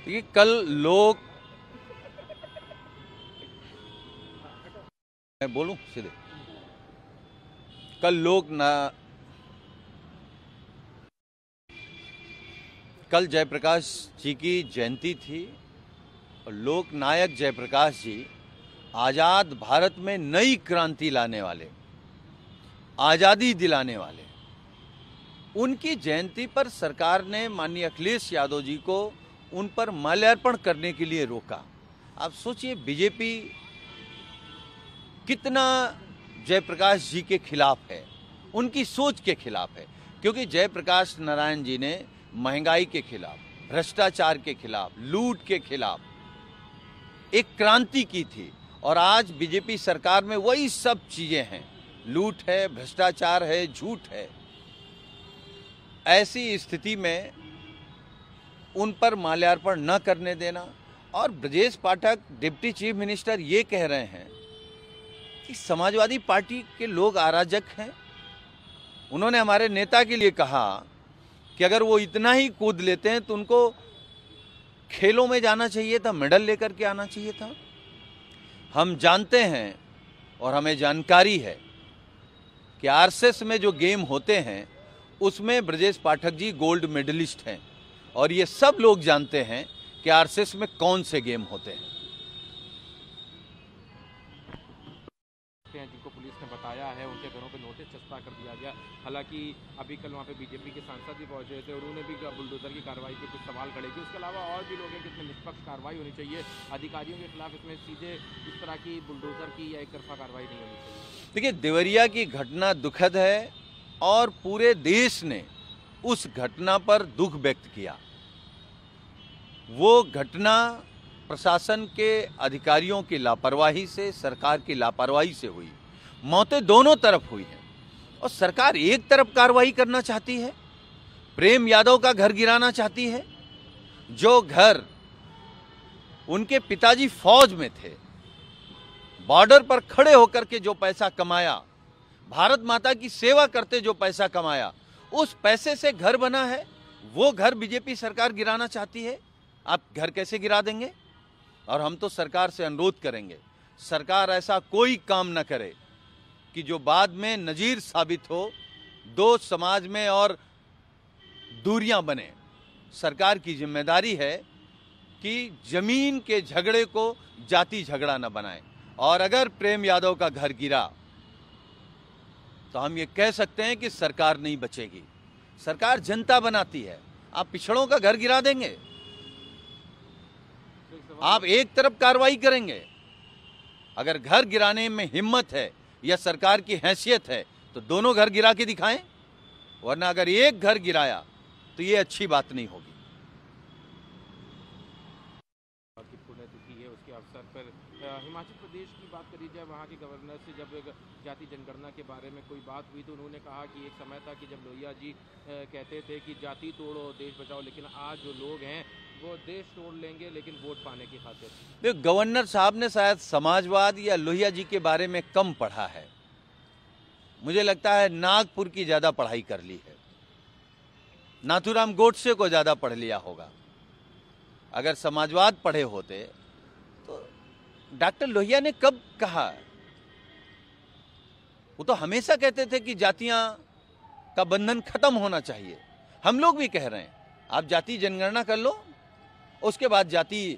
कि कल लोग, मैं बोलूं सीधे, कल जयप्रकाश जी की जयंती थी और लोक नायक जयप्रकाश जी आजाद भारत में नई क्रांति लाने वाले, आजादी दिलाने वाले, उनकी जयंती पर सरकार ने माननीय अखिलेश यादव जी को उन पर माल्यार्पण करने के लिए रोका। आप सोचिए बीजेपी कितना जयप्रकाश जी के खिलाफ है, उनकी सोच के खिलाफ है, क्योंकि जयप्रकाश नारायण जी ने महंगाई के खिलाफ, भ्रष्टाचार के खिलाफ, लूट के खिलाफ एक क्रांति की थी और आज बीजेपी सरकार में वही सब चीजें हैं, लूट है, भ्रष्टाचार है, झूठ है। ऐसी स्थिति में उन पर माल्यार्पण न करने देना, और Brajesh Pathak deputy chief minister ये कह रहे हैं कि समाजवादी पार्टी के लोग अराजक हैं। उन्होंने हमारे नेता के लिए कहा कि अगर वो इतना ही कूद लेते हैं तो उनको खेलों में जाना चाहिए था, मेडल लेकर के आना चाहिए था। हम जानते हैं और हमें जानकारी है कि आरएसएस में जो गेम होते हैं उसमें ब्रजेश पाठक जी गोल्ड मेडलिस्ट हैं, और ये सब लोग जानते हैं कि आरएसएस में कौन से गेम होते हैं। जिनको पुलिस ने बताया है उनके घरों पे नोटिस चस्पा कर दिया गया। हालांकि अभी कल वहाँ पे बीजेपी के सांसद भी पहुंचे थे, उन्होंने भी बुलडोजर की कार्रवाई पे कुछ सवाल खड़े किए। उसके अलावा और भी लोग हैं कि इसमें निष्पक्ष कार्रवाई होनी चाहिए, अधिकारियों के खिलाफ इसमें सीधे इस तरह की बुलडोजर की या एक तरफा कार्रवाई नहीं होनी चाहिए। देखिए, देवरिया की घटना दुखद है और पूरे देश ने उस घटना पर दुख व्यक्त किया। वो घटना प्रशासन के अधिकारियों की लापरवाही से, सरकार की लापरवाही से हुई। मौतें दोनों तरफ हुई हैं और सरकार एक तरफ कार्रवाई करना चाहती है, प्रेम यादव का घर गिराना चाहती है, जो घर उनके पिताजी फौज में थे, बॉर्डर पर खड़े होकर के जो पैसा कमाया, भारत माता की सेवा करते जो पैसा कमाया, उस पैसे से घर बना है, वो घर बीजेपी सरकार गिराना चाहती है। आप घर कैसे गिरा देंगे? और हम तो सरकार से अनुरोध करेंगे, सरकार ऐसा कोई काम न करे कि जो बाद में नजीर साबित हो, दो समाज में और दूरियां बने। सरकार की जिम्मेदारी है कि जमीन के झगड़े को जाति झगड़ा न बनाए। और अगर प्रेम यादव का घर गिरा तो हम ये कह सकते हैं कि सरकार नहीं बचेगी। सरकार जनता बनाती है। आप पिछड़ों का घर गिरा देंगे? आप एक तरफ कार्रवाई करेंगे? अगर घर गिराने में हिम्मत है या सरकार की हैसियत है तो दोनों घर गिरा के दिखाएं, वरना अगर एक घर गिराया तो ये अच्छी बात नहीं होगी। पुण्यतिथि है, उसके अवसर पर हिमाचल प्रदेश की बात करी जाए, वहाँ के गवर्नर से जब जाति जनगणना के बारे में कोई बात हुई तो उन्होंने कहा कि एक समय था कि जब लोहिया जी कहते थे कि जाति तोड़ो देश बचाओ, लेकिन आज जो लोग हैं वो देश तोड़ लेंगे लेकिन वोट पाने की खातिर। देखो, गवर्नर साहब ने शायद समाजवाद या लोहिया जी के बारे में कम पढ़ा है। मुझे लगता है नागपुर की ज्यादा पढ़ाई कर ली है, नाथूराम गोडसे को ज्यादा पढ़ लिया होगा। अगर समाजवाद पढ़े होते तो डॉक्टर लोहिया ने कब कहा? वो तो हमेशा कहते थे कि जातियां का बंधन खत्म होना चाहिए। हम लोग भी कह रहे हैं आप जाति जनगणना कर लो, उसके बाद जाति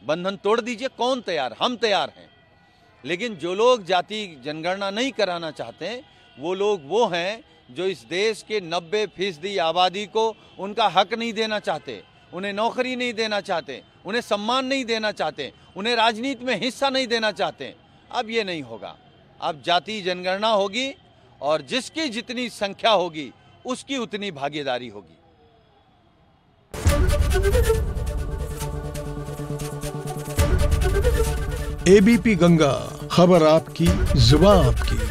बंधन तोड़ दीजिए। कौन तैयार? हम तैयार हैं। लेकिन जो लोग जाति जनगणना नहीं कराना चाहते वो लोग वो हैं जो इस देश के 90% आबादी को उनका हक नहीं देना चाहते, उन्हें नौकरी नहीं देना चाहते, उन्हें सम्मान नहीं देना चाहते, उन्हें राजनीति में हिस्सा नहीं देना चाहते। अब ये नहीं होगा। अब जाति जनगणना होगी और जिसकी जितनी संख्या होगी उसकी उतनी भागीदारी होगी। एबीपी गंगा, खबर आपकी, जुबान आपकी।